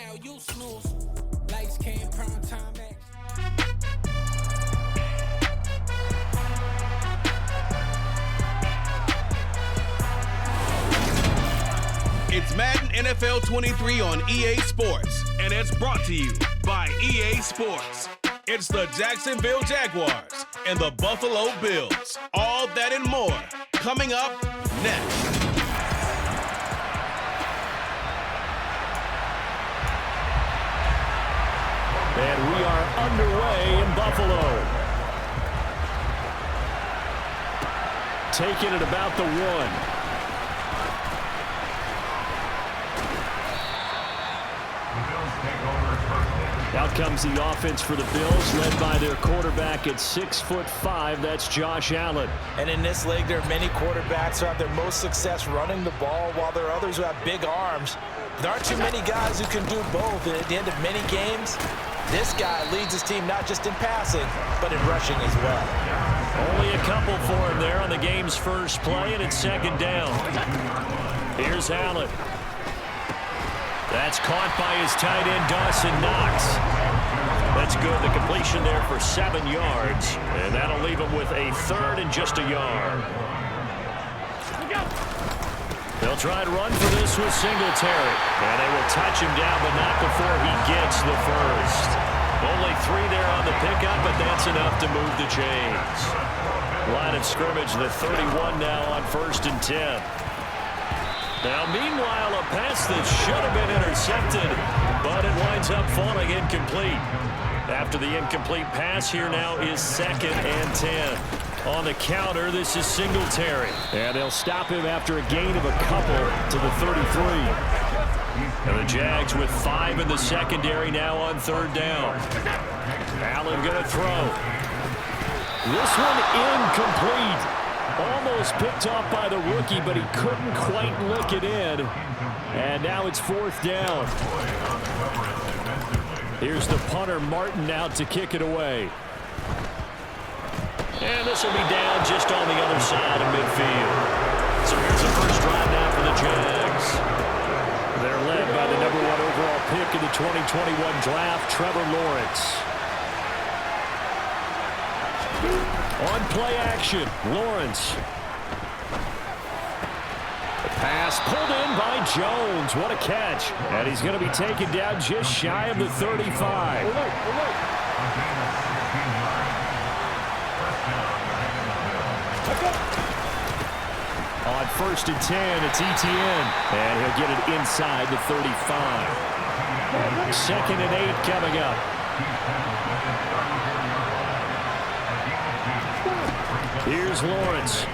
now you snooze. Lights came prime time action. It's Madden NFL 23 on EA Sports, and it's brought to you by EA Sports. It's the Jacksonville Jaguars and the Buffalo Bills. All that and more coming up next. And we are underway in Buffalo. Taking it about the 1. Out comes the offense for the Bills, led by their quarterback at 6'5". That's Josh Allen. And in this league, there are many quarterbacks who have their most success running the ball, while there are others who have big arms. There aren't too many guys who can do both. And at the end of many games, this guy leads his team not just in passing, but in rushing as well. Only a couple for him there on the game's first play, and it's second down. Here's Allen. That's caught by his tight end, Dawson Knox. That's good. The completion there for 7 yards. And that'll leave him with a third and just a yard. They'll try and run for this with Singletary. And they will touch him down, but not before he gets the first. Only 3 there on the pickup, but that's enough to move the chains. Line of scrimmage, the 31 now on 1st and 10. Now, meanwhile, a pass that should have been intercepted, but it winds up falling incomplete. After the incomplete pass, here now is 2nd and 10. On the counter, this is Singletary. And they'll stop him after a gain of a couple to the 33. And the Jags with 5 in the secondary now on 3rd down. Allen going to throw. This one incomplete. Almost picked off by the rookie, but he couldn't quite lick it in. And now it's 4th down. Here's the punter, Martin, out to kick it away. And this will be down just on the other side of midfield. So here's the first drive now for the Jags. They're led by the number 1 overall pick in the 2021 draft, Trevor Lawrence. On play action, Lawrence. The pass pulled in by Jones. What a catch. And he's going to be taken down just shy of the 35. On 1st and 10, it's Etienne. And he'll get it inside the 35. 2nd and 8 coming up. Here's Lawrence.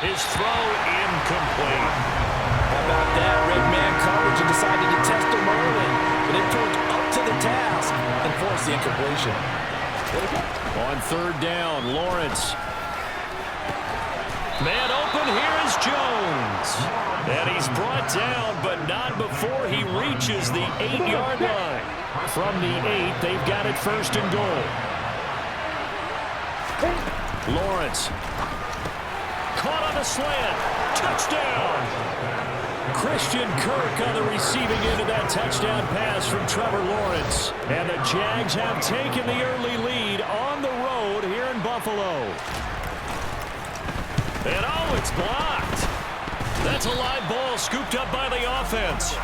His throw incomplete. How about that? Red man coverage and decided to test him early. But it proved up to the task and forced the incompletion. On 3rd down, Lawrence. Man open, here is Jones. And he's brought down, but not before he reaches the 8-yard line. From the 8, they've got it 1st and goal. Lawrence. Caught on the slant. Touchdown. Christian Kirk on the receiving end of that touchdown pass from Trevor Lawrence. And the Jags have taken the early lead on the road here in Buffalo. And oh, it's blocked. That's a live ball scooped up by the offense.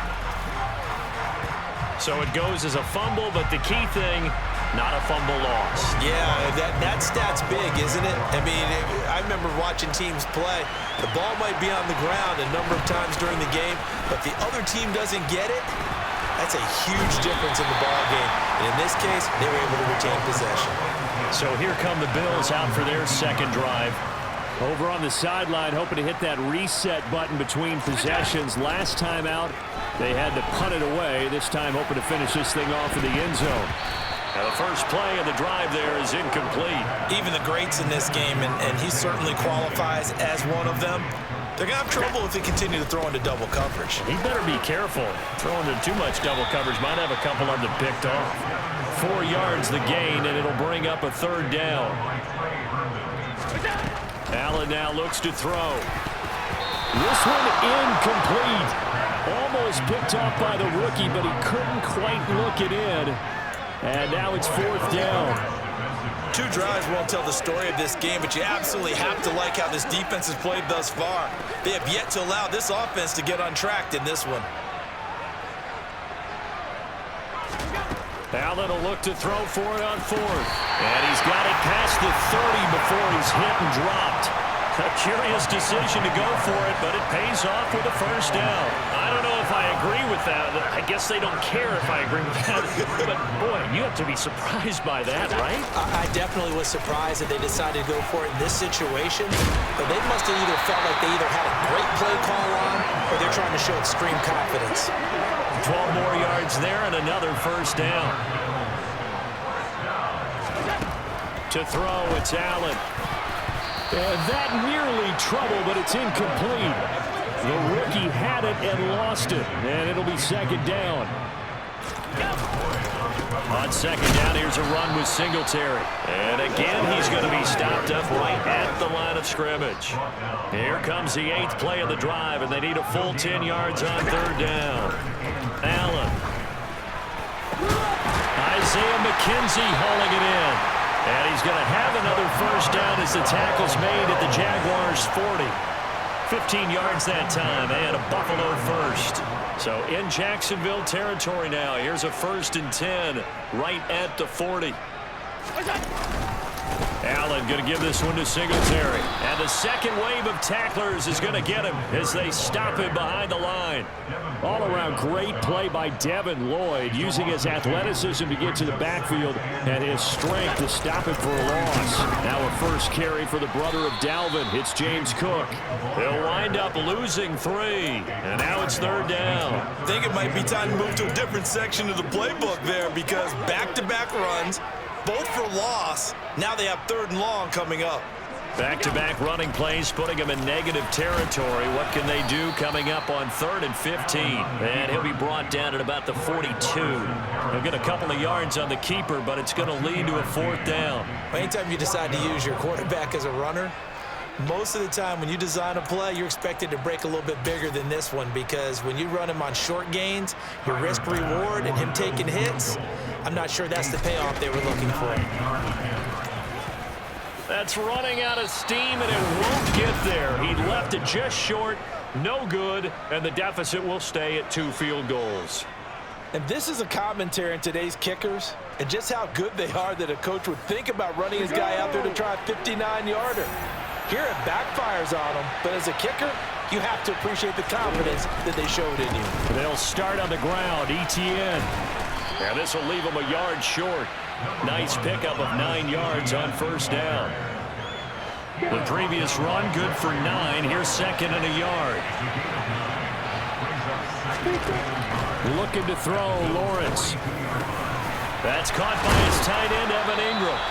So it goes as a fumble, but the key thing, not a fumble loss. Yeah, that stat's big, isn't it? I mean, I remember watching teams play. The ball might be on the ground a number of times during the game, but the other team doesn't get it. That's a huge difference in the ball game. And in this case, they were able to retain possession. So here come the Bills out for their second drive. Over on the sideline, hoping to hit that reset button between possessions. Last time out, they had to punt it away. This time hoping to finish this thing off in the end zone. Now the first play of the drive there is incomplete. Even the greats in this game, and he certainly qualifies as one of them, they're going to have trouble if they continue to throw into double coverage. He better be careful. Throwing into too much double coverage might have a couple of them picked off. 4 yards the gain, and it'll bring up a 3rd down. Allen now looks to throw. This one incomplete. Almost picked off by the rookie, but he couldn't quite look it in. And now it's 4th down. 2 drives won't tell the story of this game, but you absolutely have to like how this defense has played thus far. They have yet to allow this offense to get untracked in this one. Allen will look to throw for it on 4th. And he's got it past the 30 before he's hit and dropped. A curious decision to go for it, but it pays off with a 1st down. I don't know if I agree with that. I guess they don't care if I agree with that. But, boy, you have to be surprised by that, right? I definitely was surprised that they decided to go for it in this situation. But they must have either felt like they either had a great play call on or they're trying to show extreme confidence. 12 more yards there and another 1st down. To throw, it's Allen. And that nearly trouble, but it's incomplete. The rookie had it and lost it, and it'll be 2nd down. On 2nd down, here's a run with Singletary. And again, he's going to be stopped up right at the line of scrimmage. Here comes the 8th play of the drive, and they need a full 10 yards on 3rd down. Allen. Isaiah McKenzie hauling it in. And he's going to have another 1st down as the tackle's made at the Jaguars' 40. 15 yards that time, and a Buffalo 1st. So in Jacksonville territory now. Here's a 1st and 10 right at the 40. Allen going to give this one to Singletary. And the second wave of tacklers is going to get him as they stop him behind the line. All around great play by Devin Lloyd, using his athleticism to get to the backfield and his strength to stop it for a loss. Now a 1st carry for the brother of Dalvin. It's James Cook. He'll wind up losing 3. And now it's 3rd down. I think it might be time to move to a different section of the playbook there because back-to-back runs, both for loss. Now they have 3rd and long coming up. Back-to-back running plays, putting him in negative territory. What can they do coming up on 3rd and 15? And he'll be brought down at about the 42. He'll get a couple of yards on the keeper, but it's going to lead to a 4th down. Anytime you decide to use your quarterback as a runner, most of the time when you design a play, you're expected to break a little bit bigger than this one because when you run him on short gains, your risk-reward and him taking hits, I'm not sure that's the payoff they were looking for. That's running out of steam, and it won't get there. He left it just short, no good, and the deficit will stay at 2 field goals. And this is a commentary on today's kickers and just how good they are that a coach would think about running his guy out there to try a 59-yarder. Here it backfires on him, but as a kicker, you have to appreciate the confidence that they showed in you. They'll start on the ground, Etienne. And this will leave him a yard short. Nice pickup of 9 yards on 1st down. The previous run, good for 9. Here's 2nd and a yard. Looking to throw, Lawrence. That's caught by his tight end, Evan Ingram.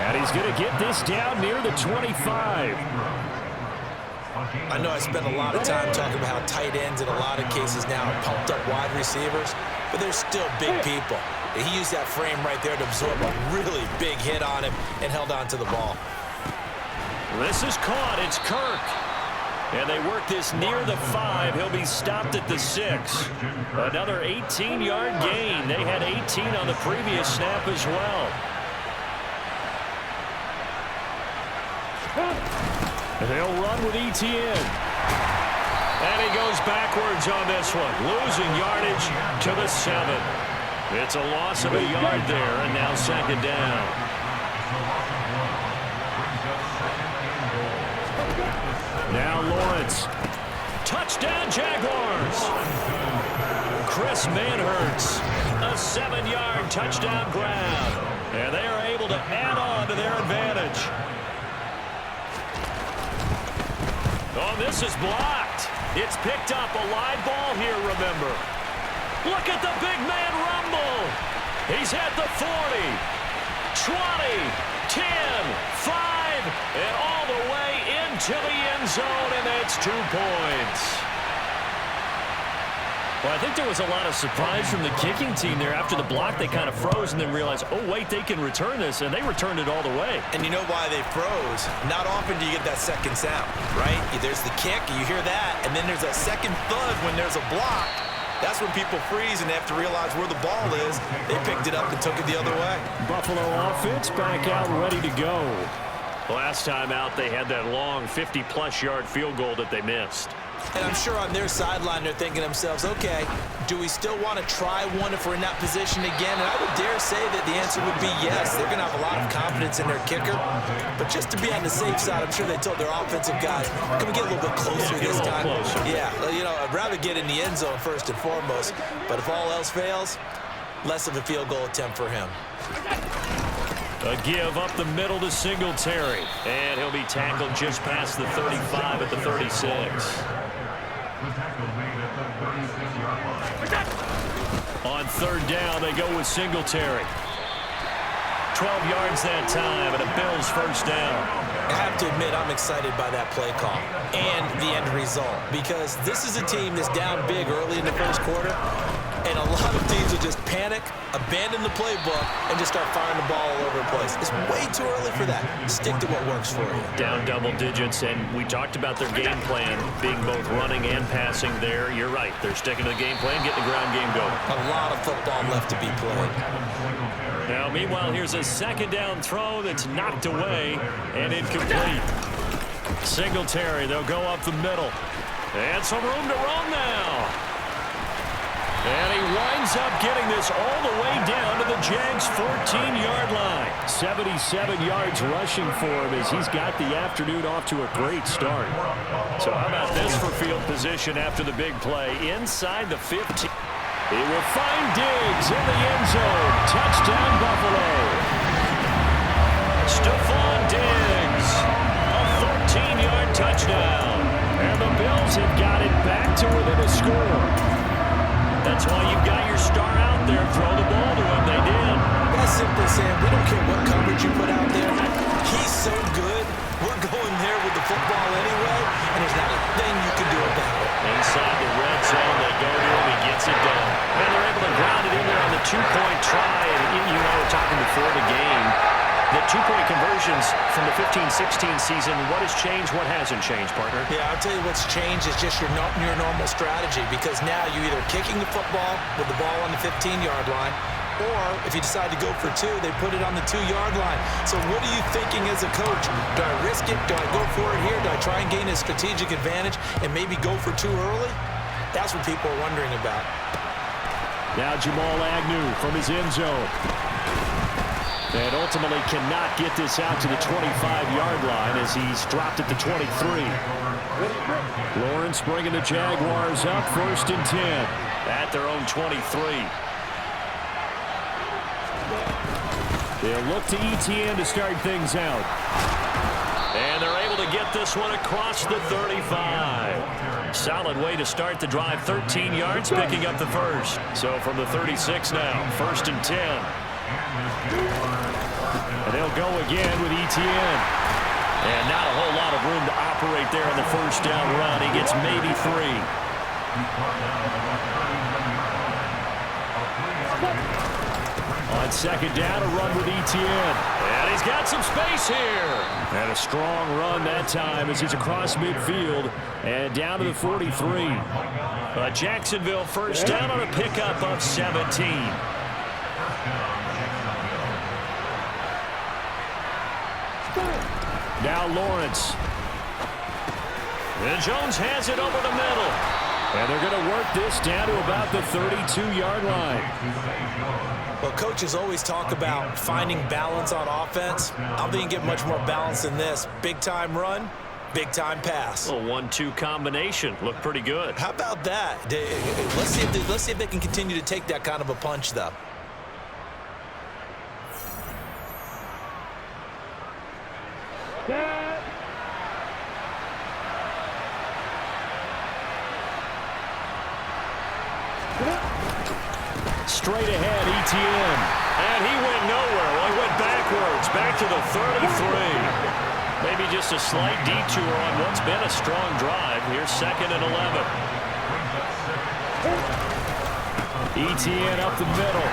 And he's going to get this down near the 25. I know I spent a lot of time talking about how tight ends in a lot of cases now are pumped up wide receivers, but they're still big people. He used that frame right there to absorb a really big hit on him and held on to the ball. This is caught. It's Kirk. And they work this near the 5. He'll be stopped at the 6. Another 18-yard gain. They had 18 on the previous snap as well. They'll run with Etienne. And he goes backwards on this one, losing yardage to the 7. It's a loss of a yard there, and now 2nd down. Now Lawrence. Touchdown, Jaguars. Chris Manhertz, a 7-yard touchdown grab. And they are able to add on to their advantage. Oh, this is blocked. It's picked up. A live ball here, remember. Look at the big man rumble. He's at the 40, 20, 10, 5, and all the way into the end zone, and that's 2 points. Well, I think there was a lot of surprise from the kicking team there. After the block, they kind of froze and then realized, oh, wait, they can return this, and they returned it all the way. And you know why they froze? Not often do you get that second sound, right? There's the kick, you hear that, and then there's that second thud when there's a block. That's when people freeze and they have to realize where the ball is. They picked it up and took it the other way. Buffalo offense back out ready to go. Last time out, they had that long 50-plus yard field goal that they missed. And I'm sure on their sideline they're thinking to themselves, okay, do we still want to try one if we're in that position again? And I would dare say that the answer would be yes. They're going to have a lot of confidence in their kicker. But just to be on the safe side, I'm sure they told their offensive guys, can we get a little bit closer this time? Yeah, you know, I'd rather get in the end zone first and foremost. But if all else fails, less of a field goal attempt for him. A give up the middle to Singletary. And he'll be tackled just past the 35 at the 36. On third down, they go with Singletary. 12 yards that time, and a Bills first down. I have to admit, I'm excited by that play call and the end result, because this is a team that's down big early in the first quarter, and a lot of teams will just panic, abandon the playbook, and just start firing the ball all over the place. It's way too early for that. Stick to what works for you. Down double digits, and we talked about their game plan being both running and passing there. You're right. They're sticking to the game plan, getting the ground game going. A lot of football left to be played. Now, meanwhile, here's a second down throw that's knocked away and incomplete. Singletary, they'll go up the middle. And some room to run now. And he winds up getting this all the way down to the Jags' 14-yard line. 77 yards rushing for him as he's got the afternoon off to a great start. So how about this for field position after the big play? Inside the 15. He will find Diggs in the end zone. Touchdown, Buffalo. Stephon Diggs, a 13-yard touchdown. And the Bills have got it back to within a score. That's why you've got your star out there. Throw the ball to him. They did. That's simple, Sam. We don't care what coverage you put out there. He's so good. We're going there with the football anyway, and there's not a thing you can do about it. Inside the red zone, they go to him. He gets it done. And they're able to ground it in there on the two-point try. And you and I were talking before the game. The two-point conversions from the 15-16 season, what has changed, what hasn't changed, partner? Yeah, I'll tell you what's changed is just your normal strategy, because now you're either kicking the football with the ball on the 15-yard line, or if you decide to go for two, they put it on the 2-yard line. So what are you thinking as a coach? Do I risk it? Do I go for it here? Do I try and gain a strategic advantage and maybe go for two early? That's what people are wondering about. Now Jamal Agnew from his end zone. And ultimately cannot get this out to the 25-yard line as he's dropped at the 23. Lawrence bringing the Jaguars up 1st and 10 at their own 23. They'll look to Etienne to start things out. And they're able to get this one across the 35. Solid way to start the drive. 13 yards, picking up the first. So from the 36 now, 1st and 10. And they'll go again with Etienne. And not a whole lot of room to operate there on the first down run. He gets maybe 3. On second down, a run with Etienne. And he's got some space here. And a strong run that time as he's across midfield and down to the 43. Jacksonville first down on a pickup of 17. Now Lawrence. And Jones has it over the middle. And they're going to work this down to about the 32-yard line. Well, coaches always talk about finding balance on offense. I don't think you get much more balance than this. Big-time run, big-time pass. A 1-2 combination. Looked pretty good. How about that? Let's see if they can continue to take that kind of a punch, though. Straight ahead, Etienne. And he went nowhere. Well, he went backwards, back to the 33. Maybe just a slight detour on what's been a strong drive. Here's 2nd and 11. Etienne up the middle.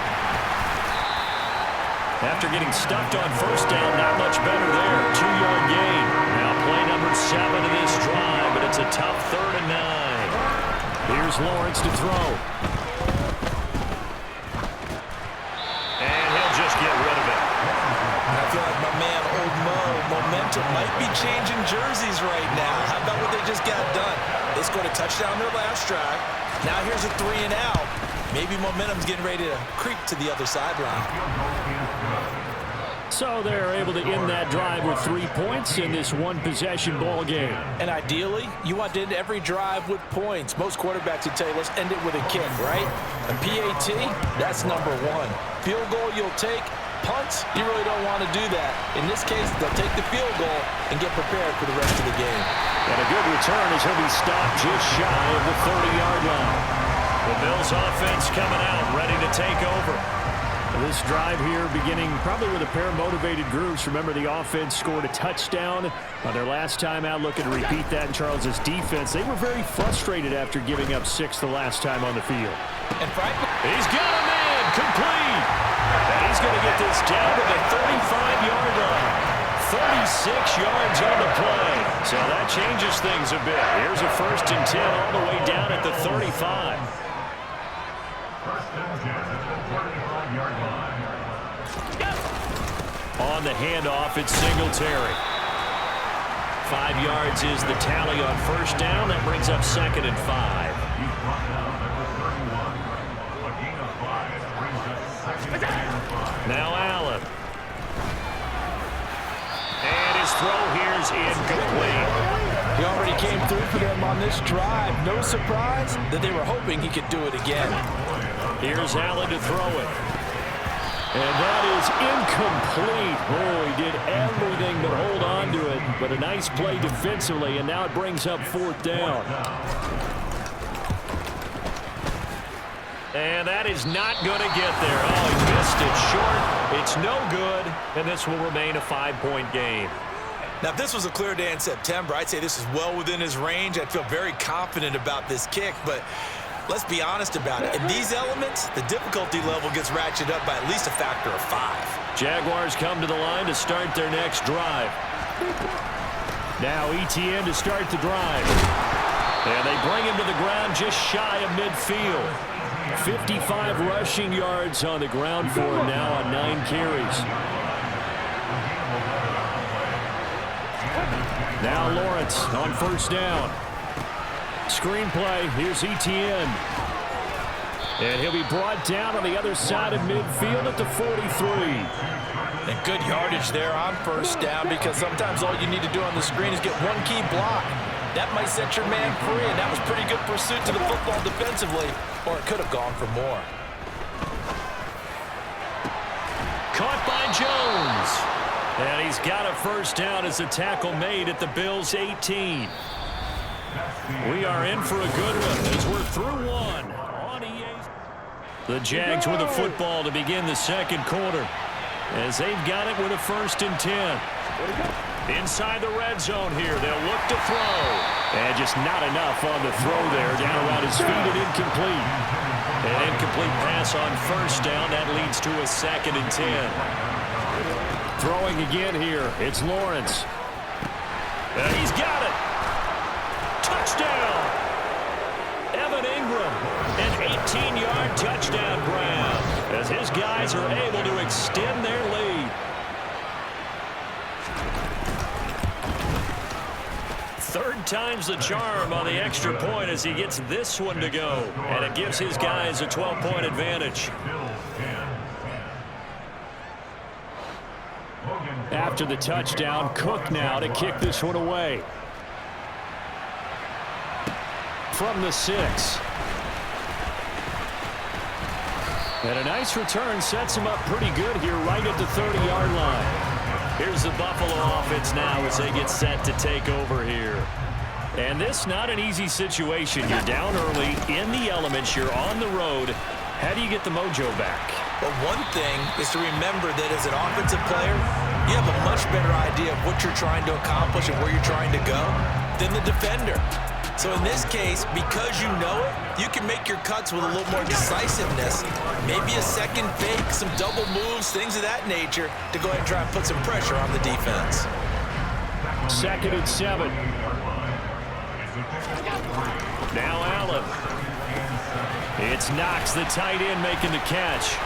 After getting stuffed on first down, not much better there. 2-yard gain. Now play number 7 of this drive, but it's a tough 3rd and 9. Here's Lawrence to throw. And he'll just get rid of it. I feel like my man, Old Mo, momentum might be changing jerseys right now. How about what they just got done? They scored a touchdown their last drive. Now here's a 3 and out. Maybe momentum's getting ready to creep to the other sideline. So they're able to end that drive with 3 points in this one-possession ball game. And ideally, you want to end every drive with points. Most quarterbacks would tell you, let's end it with a kick, right? A PAT, that's number 1. Field goal you'll take. Punts, you really don't want to do that. In this case, they'll take the field goal and get prepared for the rest of the game. And a good return as he'll be stopped just shy of the 30-yard line. The Bills offense coming out, ready to take over. This drive here beginning probably with a pair of motivated groups. Remember, the offense scored a touchdown on their last time out, looking to repeat that in Charles's defense. They were very frustrated after giving up 6 the last time on the field. And Franklin, He's got a man complete. And he's going to get this down to the 35-yard line. 36 yards on the play. So that changes things a bit. Here's a 1st and 10 all the way down at the 35. On the handoff, it's Singletary. 5 yards is the tally on 1st down. That brings up 2nd and 5. Now Allen. And his throw here is incomplete. he already came through for them on this drive. No surprise that they were hoping he could do it again. Here's Allen to throw it. And that is incomplete. Oh, he did everything but hold on to it. But a nice play defensively, and now it brings up 4th down. And that is not going to get there. Oh, he missed it short. It's no good, and this will remain a 5-point game. Now, if this was a clear day in September, I'd say this is well within his range. I'd feel very confident about this kick, but let's be honest about it. In these elements, the difficulty level gets ratcheted up by at least a factor of 5. Jaguars come to the line to start their next drive. Now Etienne to start the drive. And they bring him to the ground just shy of midfield. 55 rushing yards on the ground for him now on 9 carries. Now Lawrence on 1st down. Screenplay, here's Etienne. And he'll be brought down on the other side of midfield at the 43. And good yardage there on 1st down, because sometimes all you need to do on the screen is get one key block. That might set your man free, and that was pretty good pursuit to the football defensively, or it could have gone for more. Caught by Jones. And he's got a 1st down as a tackle made at the Bills' 18. We are in for a good one as we're through one on EA. The Jags with a football to begin the 2nd quarter, as they've got it with a 1st and 10. Inside the red zone here, they'll look to throw. And just not enough on the throw there, down around his feet and incomplete. An incomplete pass on 1st down, that leads to a 2nd and 10. Throwing again here, it's Lawrence. And he's got it. Touchdown! Evan Ingram, an 18-yard touchdown grab, as his guys are able to extend their lead. 3rd time's the charm on the extra point as he gets this one to go, and it gives his guys a 12-point advantage. After the touchdown, Cook now to kick this one away. From the 6. And a nice return sets him up pretty good here right at the 30-yard line. Here's the Buffalo offense now as they get set to take over here. And this not an easy situation. You're down early, in the elements, you're on the road. How do you get the mojo back? But one thing is to remember that as an offensive player, you have a much better idea of what you're trying to accomplish and where you're trying to go than the defender. So in this case, because you know it, you can make your cuts with a little more decisiveness. Maybe a second fake, some double moves, things of that nature to go ahead and try and put some pressure on the defense. 2nd and 7. Now Allen. It's Knox, the tight end, making the catch.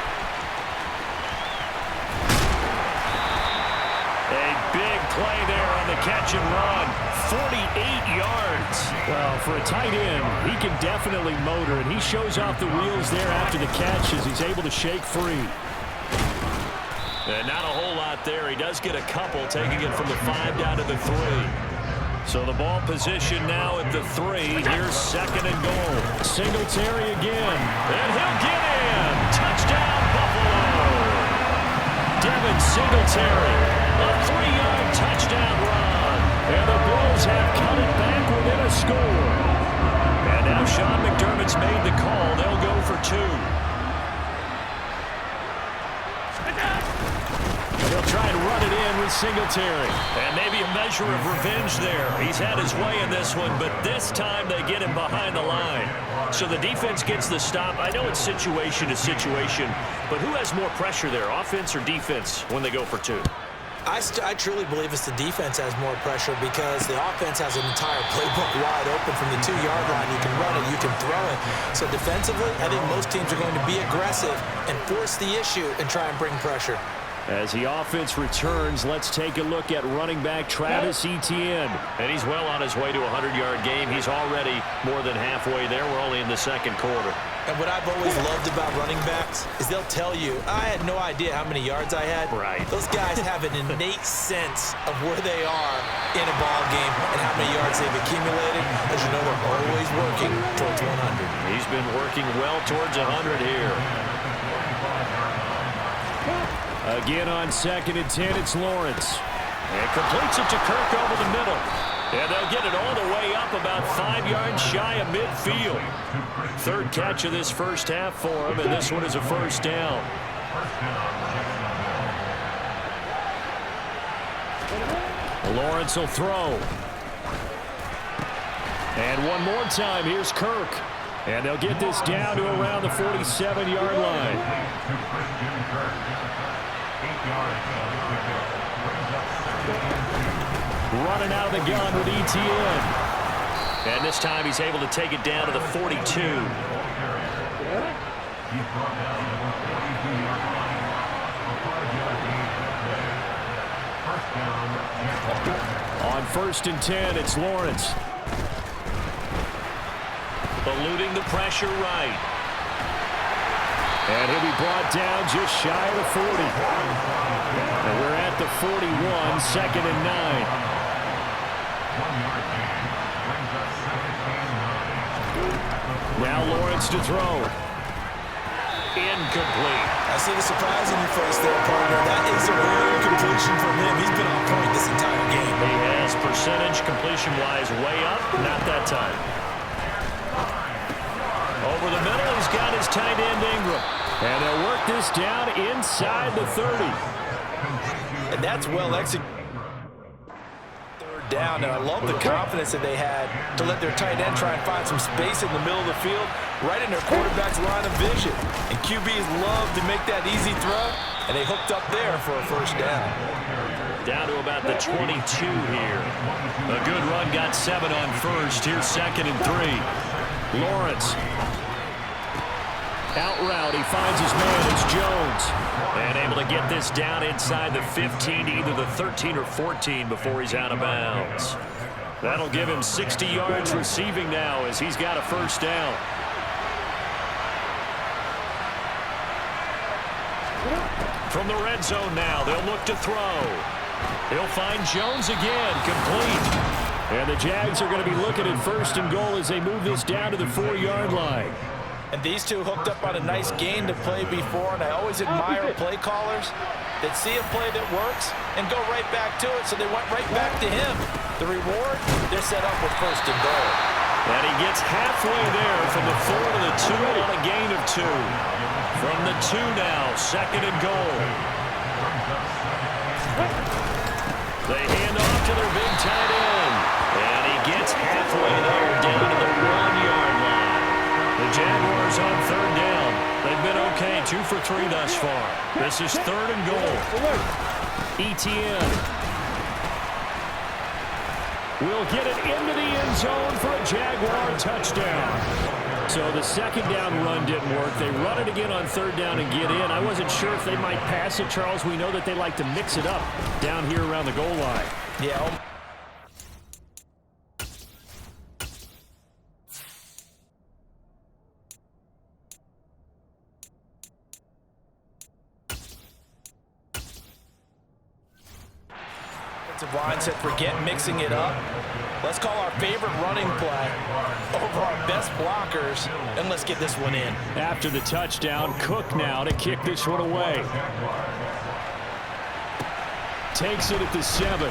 A big play there on the catch and run. 48 yards. Well, for a tight end, he can definitely motor, and he shows off the wheels there after the catch as he's able to shake free. And not a whole lot there. He does get a couple, taking it from the 5 down to the 3. So the ball position now at the 3. Here's second and goal. Singletary again. And he'll get in. Touchdown, Buffalo. Devin Singletary. A 3-yard touchdown run. And the Bills have cut it back within a score. And now Sean McDermott's made the call. They'll go for 2. They'll try and run it in with Singletary. And maybe a measure of revenge there. He's had his way in this one, but this time they get him behind the line. So the defense gets the stop. I know it's situation to situation, but who has more pressure there, offense or defense, when they go for 2? I truly believe it's the defense has more pressure because the offense has an entire playbook wide open from the 2-yard line. You can run it, you can throw it. So defensively, I think most teams are going to be aggressive and force the issue and try and bring pressure. As the offense returns, let's take a look at running back Travis Etienne. And he's well on his way to a 100-yard game. He's already more than halfway there. We're only in the second quarter. And what I've always loved about running backs is they'll tell you, I had no idea how many yards I had. Right. Those guys have an innate sense of where they are in a ball game and how many yards they've accumulated. As you know, they're always working towards 100. He's been working well towards 100 here. Again on 2nd and 10, it's Lawrence. And completes it to Kirk over the middle. And they'll get it all the way up about 5 yards shy of midfield. 3rd catch of this first half for him, and this one is a first down. Lawrence will throw. And one more time, here's Kirk. And they'll get this down to around the 47-yard line. Running out of the gun with Etienne. And this time he's able to take it down to the 42. On 1st and 10, it's Lawrence. Eluding the pressure right. And he'll be brought down just shy of the 40. And we're at the 41, 2nd and 9. Now Lawrence to throw. Incomplete. I see the surprise in your face there, partner. That is a rare completion from him. He's been on point this entire game. He has percentage completion-wise way up. Not that time. Over the middle, he's got his tight end Ingram. And they'll work this down inside the 30. And that's well executed. 3rd down, and I love the confidence that they had to let their tight end try and find some space in the middle of the field, right in their quarterback's line of vision. And QBs love to make that easy throw, and they hooked up there for a first down. Down to about the 22 here. A good run, got 7 on 1st. Here's 2nd and 3. Lawrence. Out route, he finds his man, it's Jones. And able to get this down inside the 15 to either the 13 or 14 before he's out of bounds. That'll give him 60 yards receiving now as he's got a first down. From the red zone now, they'll look to throw. He'll find Jones again, complete. And the Jags are going to be looking at 1st and goal as they move this down to the 4-yard line. And these two hooked up on a nice gain to play before, and I always admire play callers that see a play that works and go right back to it, so they went right back to him. The reward, they're set up with 1st and goal. And he gets halfway there from the 4 to the 2 on a gain of 2. From the 2 now, 2nd and goal. They hand off to their big tight end. And he gets halfway there down to the 1-yard line. The Jaguars on 3rd down. They've been okay, 2 for 3 thus far. This is 3rd and goal. Etienne will get it into the end zone for a Jaguar touchdown. So the second down run didn't work. They run it again on third down and get in. I wasn't sure if they might pass it, Charles. We know that they like to mix it up down here around the goal line. Yeah. Line said forget mixing it up. Let's call our favorite running play over our best blockers, and let's get this one in. After the touchdown, Cook now to kick this one away. Takes it at the 7.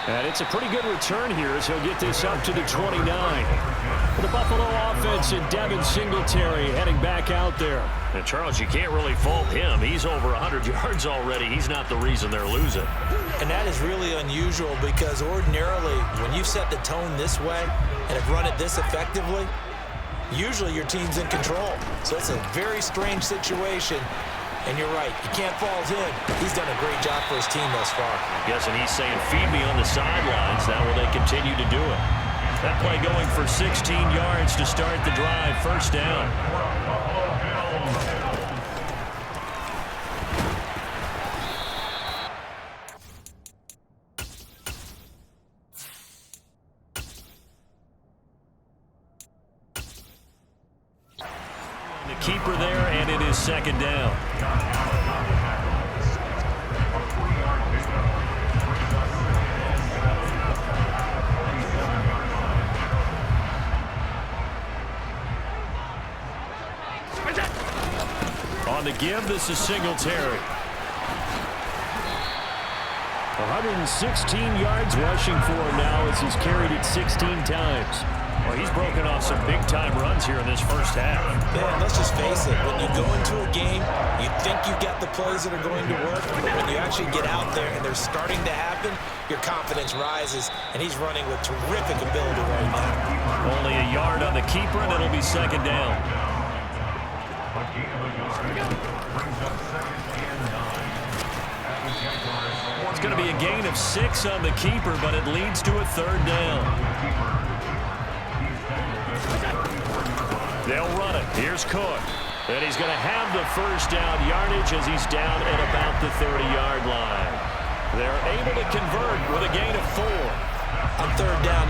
And it's a pretty good return here as he'll get this up to the 29. The Buffalo offense and Devin Singletary heading back out there. And Charles, you can't really fault him. He's over 100 yards already. He's not the reason they're losing. And that is really unusual because ordinarily when you set the tone this way and have run it this effectively, usually your team's in control. So it's a very strange situation. And you're right, you can't fault him. He's done a great job for his team thus far. I'm guessing he's saying, feed me on the sidelines. Now will they continue to do it? That play going for 16 yards to start the drive. First down. The keeper there, and it is second down. On the give, this is Singletary. 116 yards rushing for him now as he's carried it 16 times. Well, he's broken off some big-time runs here in this first half. Yeah, and let's just face it. When you go into a game, you think you've got the plays that are going to work, but when you actually get out there and they're starting to happen, your confidence rises, and he's running with terrific ability right now. Only a yard on the keeper, and it'll be second down. It's going to be a gain of 6 on the keeper, but it leads to a third down. They'll run it. Here's Cook. And he's going to have the first down yardage as he's down at about the 30-yard line. They're able to convert with a gain of 4. On third down,